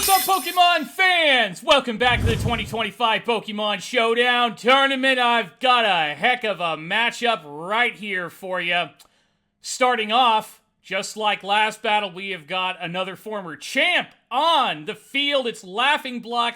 What's up, Pokemon fans? Welcome back to the 2025 Pokemon Showdown Tournament. I've got a heck of a matchup right here for you. Starting off, just like last battle, we have got another former champ on the field. It's LaughingBlock,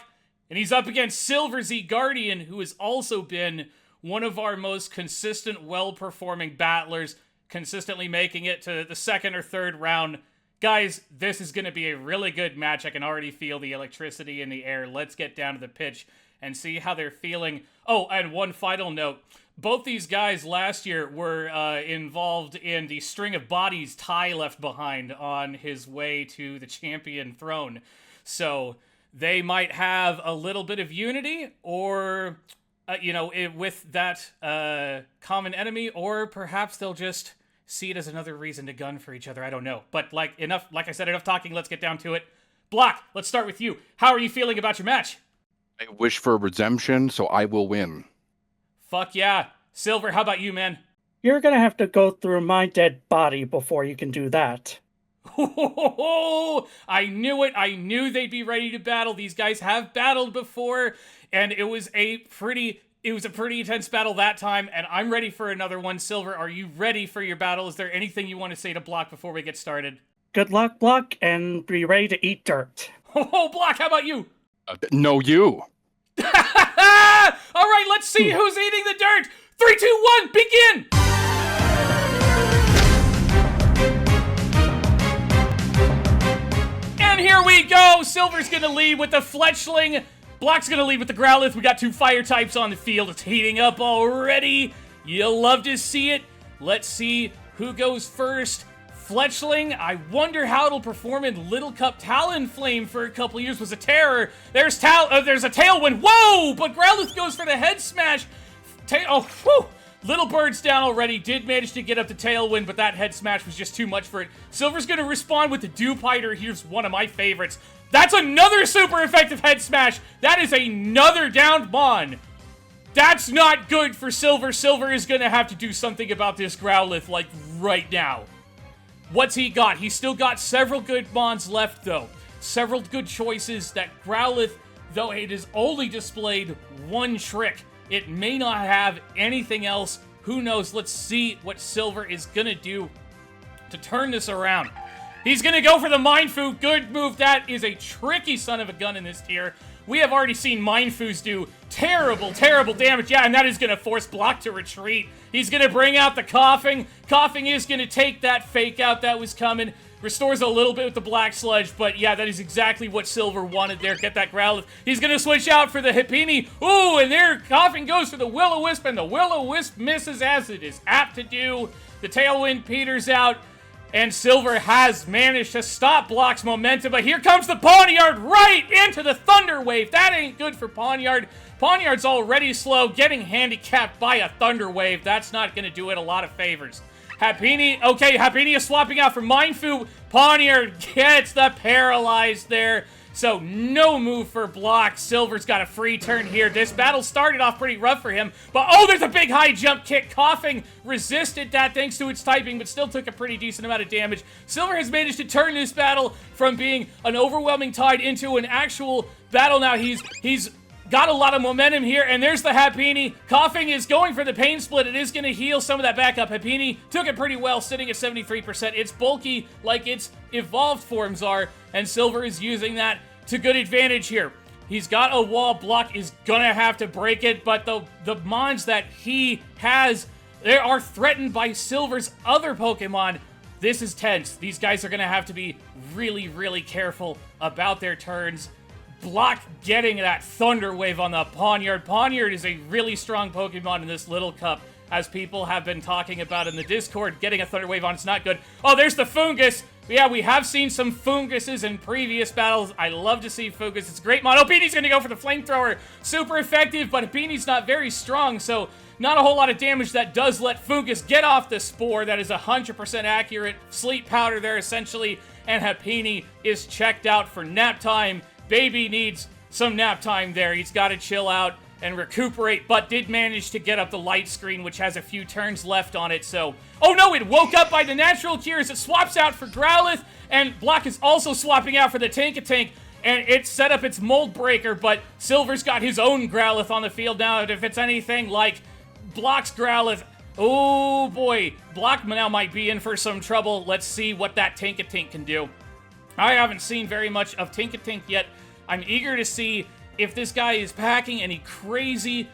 and he's up against SilverZGuardian, who has also been one of our most consistent, well-performing battlers, consistently making it to the second or third round. Guys, this is going to be a really good match. I can already feel the electricity in the air. Let's get down to the pitch and see how they're feeling. Oh, and one final note. Both these guys last year were involved in the string of bodies Ty left behind on his way to the champion throne. So they might have a little bit of unity or, with that common enemy, or perhaps they'll just see it as another reason to gun for each other. I don't know. But like I said, enough talking. Let's get down to it. Block, let's start with you. How are you feeling about your match? I wish for redemption, so I will win. Fuck yeah. Silver, how about you, man? You're gonna have to go through my dead body before you can do that. I knew it. I knew they'd be ready to battle. These guys have battled before, and it was a pretty intense battle that time, and I'm ready for another one. Silver, are you ready for your battle? Is there anything you want to say to Block before we get started? Good luck, Block, and be ready to eat dirt. Oh, Block, how about you? No, you. All right, let's see who's eating the dirt. 3, 2, 1, begin! And here we go. Silver's going to lead with the Fletchling. Block's gonna lead with the Growlithe. We got two fire types on the field. It's heating up already. You'll love to see it. Let's see who goes first. Fletchling, I wonder how it'll perform in Little Cup Talonflame for a couple years. Was a terror. There's a Tailwind. Whoa! But Growlithe goes for the head smash. Little Bird's down already. Did manage to get up the Tailwind, but that head smash was just too much for it. Silver's gonna respond with the Dewpider. Here's one of my favorites. That's another super effective head smash. That is another downed Mon. That's not good for Silver. Silver is going to have to do something about this Growlithe, like, right now. What's he got? He's still got several good Mons left, though. Several good choices. That Growlithe, though it has only displayed one trick, it may not have anything else. Who knows? Let's see what Silver is going to do to turn this around. He's going to go for the Mind Fu. Good move. That is a tricky son of a gun in this tier. We have already seen Mind Fus do terrible, terrible damage. Yeah, and that is going to force Block to retreat. He's going to bring out the Coughing. Coughing is going to take that fake out that was coming. Restores a little bit with the Black Sludge, but yeah, that is exactly what Silver wanted there. Get that Growlithe. He's going to switch out for the Hippini. Ooh, and there, Coughing goes for the Will-O-Wisp, and the Will-O-Wisp misses as it is apt to do. The Tailwind peters out. And Silver has managed to stop Block's momentum, but here comes the Pawniard right into the Thunder Wave. That ain't good for Pawniard. Pawniard's already slow, getting handicapped by a Thunder Wave. That's not going to do it a lot of favors. Happini, okay, Happini is swapping out for Mind Fu. Pawniard gets the Paralyzed there. So no move for Block. Silver's got a free turn here. This battle started off pretty rough for him. But oh, there's a big high jump kick. Coughing resisted that thanks to its typing, but still took a pretty decent amount of damage. Silver has managed to turn this battle from being an overwhelming tide into an actual battle now. He's got a lot of momentum here, and there's the Happini. Coughing is going for the Pain Split. It is going to heal some of that back up. Happini took it pretty well, sitting at 73%. It's bulky like its evolved forms are, and Silver is using that to good advantage here. He's got a wall. Block is going to have to break it, but the Mons that he has, they are threatened by Silver's other Pokemon. This is tense. These guys are going to have to be really, really careful about their turns. Block getting that Thunder Wave on the Pawniard. Pawniard is a really strong Pokemon in this Little Cup, as people have been talking about in the Discord. Getting a Thunder Wave on, it's not good. Oh, there's the Fungus. Yeah, we have seen some Funguses in previous battles. I love to see Fungus. It's great mod. Happini's going to go for the Flamethrower. Super effective, but Happini's not very strong, so not a whole lot of damage. That does let Fungus get off the Spore. That is 100% accurate. Sleep Powder there, essentially, and Happini is checked out for nap time. Baby needs some nap time there. He's got to chill out and recuperate, but did manage to get up the light screen, which has a few turns left on it, so... Oh no, it woke up by the natural cures. It swaps out for Growlithe, and Block is also swapping out for the Tank-a-Tank. and it set up its mold breaker, but Silver's got his own Growlithe on the field now, and if it's anything like Block's Growlithe, oh boy, Block now might be in for some trouble. Let's see what that Tinkatink can do. I haven't seen very much of Tinkatink yet. I'm eager to see if this guy is packing any crazy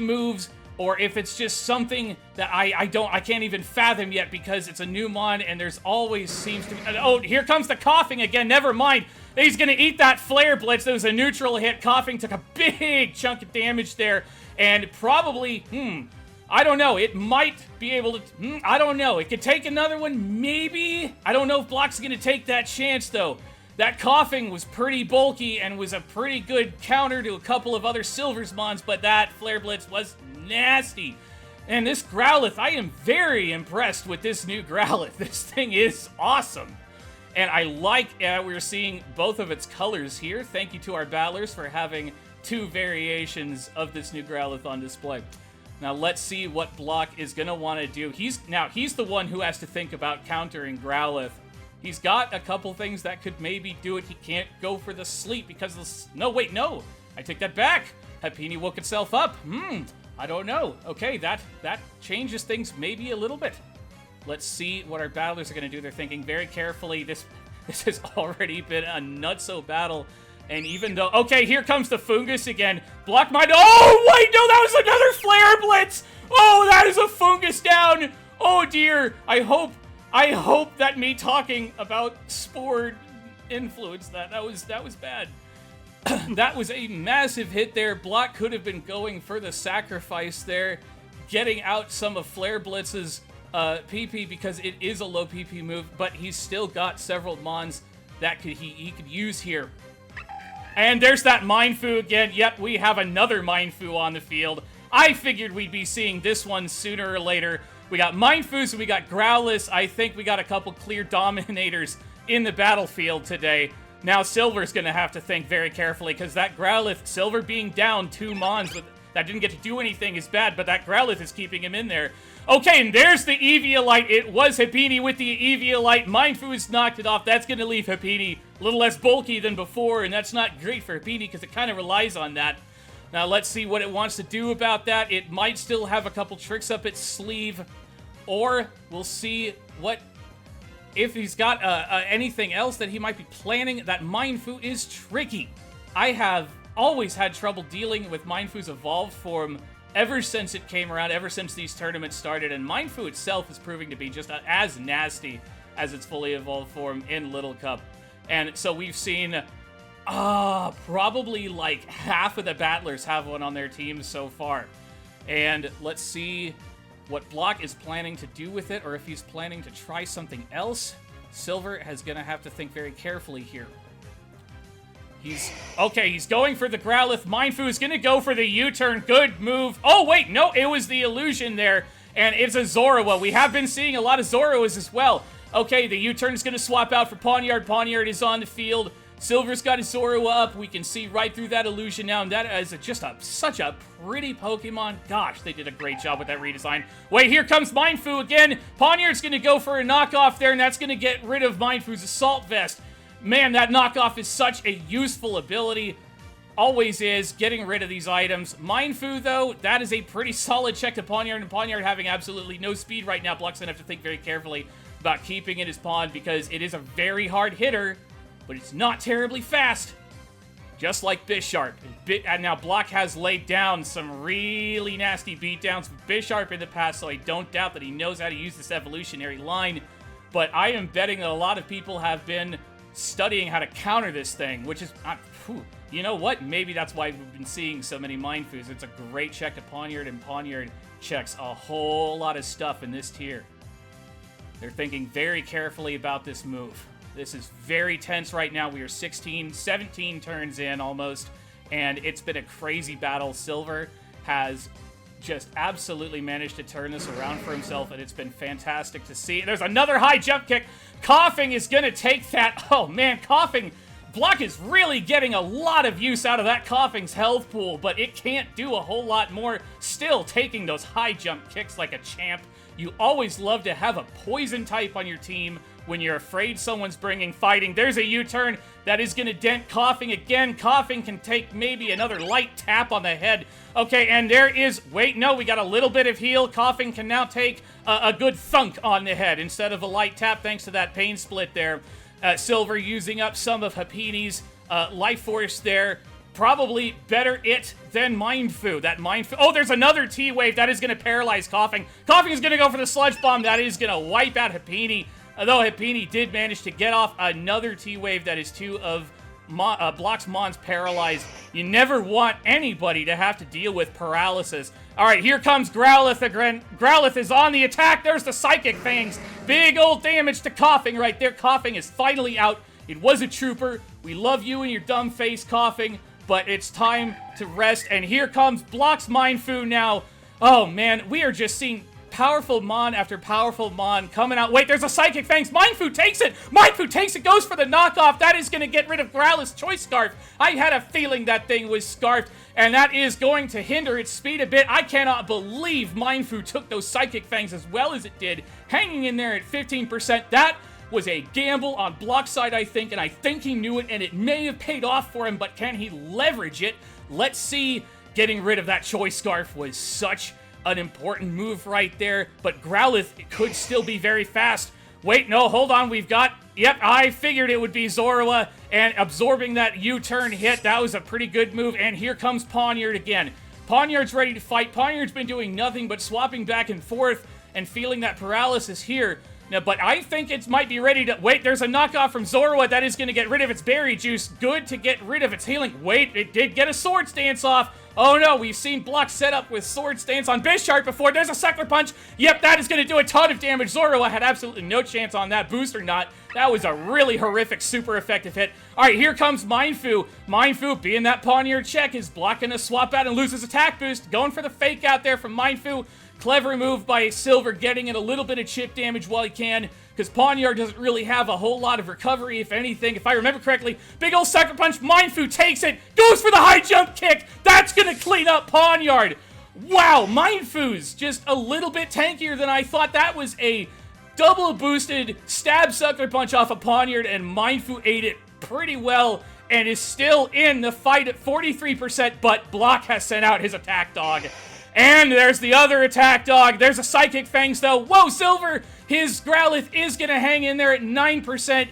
moves, or if it's just something that I can't even fathom yet because it's a new mon and there's always seems to be... Oh, here comes the coughing again. Never mind. He's going to eat that Flare Blitz. That was a neutral hit. Coughing took a big chunk of damage there, and probably, I don't know. It might be able to... I don't know. It could take another one, maybe? I don't know if Block's going to take that chance, though. That coughing was pretty bulky and was a pretty good counter to a couple of other Silver's mons, but that Flare Blitz was nasty. And this Growlithe, I am very impressed with this new Growlithe. This thing is awesome. And I like we're seeing both of its colors here. Thank you to our battlers for having 2 variations of this new Growlithe on display. Now let's see what Block is going to want to do. He's the one who has to think about countering Growlithe. He's got a couple things that could maybe do it. He can't go for the sleep because of no, wait, no. I take that back. Happiny woke itself up. I don't know. Okay, that changes things maybe a little bit. Let's see what our battlers are going to do. They're thinking very carefully. This has already been a nutso battle. And even though... Okay, here comes the Fungus again. Block mine. Oh, wait, no, that was another Flare Blitz. Oh, that is a Fungus down. Oh, dear. I hope that me talking about Spore influenced that. That was bad. That was a massive hit there. Block could have been going for the sacrifice there, getting out some of Flare Blitz's PP because it is a low PP move, but he's still got several mons that he could use here. And there's that Mindfu again. Yep, we have another Mindfu on the field. I figured we'd be seeing this one sooner or later. We got Mindfus and we got Growlithe. I think we got a couple clear dominators in the battlefield today. Now Silver's going to have to think very carefully because that Growlithe, Silver being down 2 mons that didn't get to do anything is bad, but that Growlithe is keeping him in there. Okay, and there's the Eviolite. It was Happiny with the Eviolite. Mindfus knocked it off. That's going to leave Happiny a little less bulky than before, and that's not great for Happiny because it kind of relies on that. Now let's see what it wants to do about that. It might still have a couple tricks up its sleeve, or we'll see what... if he's got anything else that he might be planning. That Mindfu is tricky. I have always had trouble dealing with Mindfu's evolved form ever since it came around, ever since these tournaments started, and Mindfu itself is proving to be just as nasty as its fully evolved form in Little Cup. And so we've seen probably like half of the battlers have one on their teams so far. And let's see what Block is planning to do with it, or if he's planning to try something else. Silver is going to have to think very carefully here. He's going for the Growlithe. Mindfu is going to go for the U-turn. Good move. Oh, wait, no, it was the illusion there, and it's a Zorua. We have been seeing a lot of Zoruas as well. Okay, the U-turn is going to swap out for Pawniard. Pawniard is on the field. Silver's got his Zorua up. We can see right through that illusion now, and that is just such a pretty Pokemon. Gosh, they did a great job with that redesign. Wait, here comes Mindfu again. Pawniard's going to go for a knockoff there, and that's going to get rid of Mindfu's Assault Vest. Man, that knockoff is such a useful ability. Always is, getting rid of these items. Mindfu, though, that is a pretty solid check to Pawniard, and Pawniard having absolutely no speed right now. Block's going to have to think very carefully about keeping in his pawn because it is a very hard hitter, but it's not terribly fast, just like Bisharp. And now Block has laid down some really nasty beatdowns with Bisharp in the past, so I don't doubt that he knows how to use this evolutionary line. But I am betting that a lot of people have been studying how to counter this thing, which is, you know what? Maybe that's why we've been seeing so many Mindfus. It's a great check to Pawniard, and Pawniard checks a whole lot of stuff in this tier. They're thinking very carefully about this move. This is very tense right now. We are 17 turns in almost, and it's been a crazy battle. Silver has just absolutely managed to turn this around for himself, and it's been fantastic to see. There's another high jump kick. Coughing is going to take that. Oh, man, Coughing. Block is really getting a lot of use out of that Coughing's health pool, but it can't do a whole lot more. Still taking those high jump kicks like a champ. You always love to have a poison type on your team. when you're afraid someone's bringing fighting. There's a U-turn that is going to dent Coughing again. Coughing can take maybe another light tap on the head. Okay, and there is... Wait, no, we got a little bit of heal. Coughing can now take a good thunk on the head instead of a light tap thanks to that pain split there. Silver using up some of Hapini's life force there. Probably better it than Mindfu. That Mindfu... Oh, there's another T-Wave. That is going to paralyze Coughing. Coughing is going to go for the Sludge Bomb. That is going to wipe out Hapini. Although Hapini did manage to get off another T-Wave. That is two of Block's Mons paralyzed. You never want anybody to have to deal with paralysis. All right, here comes Growlithe again. Growlithe is on the attack. There's the Psychic Fangs. Big old damage to Coughing right there. Coughing is finally out. It was a trooper. We love you and your dumb face, Coughing. But it's time to rest, and here comes Block's Mindfu now. Oh, man, we are just seeing powerful Mon after powerful Mon coming out. Wait, there's a Psychic Fangs. Mindfu takes it. Mindfu takes it, goes for the knockoff. That is going to get rid of Growlithe's Choice Scarf. I had a feeling that thing was scarfed, and that is going to hinder its speed a bit. I cannot believe Mindfu took those Psychic Fangs as well as it did, hanging in there at 15%. That was a gamble on Block's side, I think, and I think he knew it, and it may have paid off for him, but can he leverage it? Let's see. Getting rid of that Choice Scarf was such an important move right there, but Growlithe could still be very fast. Wait, no, hold on, we've got... Yep, I figured it would be Zorua, and absorbing that U-turn hit, that was a pretty good move, and here comes Pawniard again. Pawniard's ready to fight. Pawniard's been doing nothing but swapping back and forth and feeling that paralysis here. Now, but I think it might be ready to... Wait, there's a knockoff from Zorua. That is going to get rid of its berry juice. Good to get rid of its healing. Wait, it did get a Sword Stance off. Oh no, we've seen Block set up with Sword Stance on Bisharp before. There's a Sucker Punch. Yep, that is going to do a ton of damage. Zorua had absolutely no chance on that boost or not. That was a really horrific, super effective hit. All right, here comes Mindfu. Mindfu, being that Pawniard check, is Block going to swap out and lose his attack boost. Going for the fake out there from Mindfu. Clever move by Silver, getting in a little bit of chip damage while he can, because Pawniard doesn't really have a whole lot of recovery, if anything. If I remember correctly, big old Sucker Punch, Mindfu takes it, goes for the high jump kick. That's going to clean up Pawniard. Wow, Mindfu's just a little bit tankier than I thought. That was a double boosted stab Sucker Punch off of Pawniard, and Mindfu ate it pretty well and is still in the fight at 43%, but Block has sent out his attack dog. And there's the other attack dog. There's a Psychic Fangs, though. Whoa, Silver! His Growlithe is going to hang in there at 9%.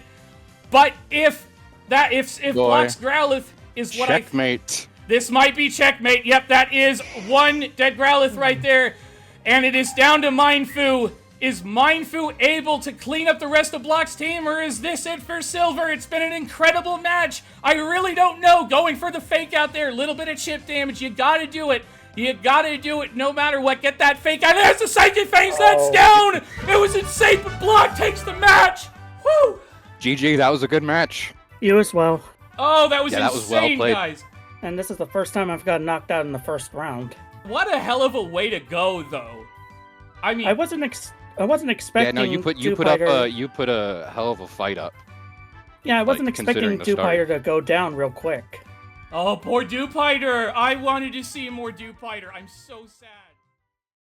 But if Block's Growlithe is what Checkmate. This might be checkmate. Yep, that is one dead Growlithe right there. And it is down to Mindfu. Is Mindfu able to clean up the rest of Block's team, or is this it for Silver? It's been an incredible match. I really don't know. Going for the fake out there. A little bit of chip damage. You got to do it. You gotta do it no matter what. Get that fake out. There's the Psychic Fangs. That's down. It was insane, but Block takes the match. Woo! GG, that was a good match. You as well. Oh, that was Yeah, that was well insane, played. guys. And this is the first time I've gotten knocked out in the first round. What a hell of a way to go, though. I mean, I wasn't expecting. Yeah, no, you put a hell of a fight up. Yeah, I wasn't considering expecting the start. Dewpider to go down real quick. oh, poor Dewpider. I wanted to see more Dewpider. I'm so sad.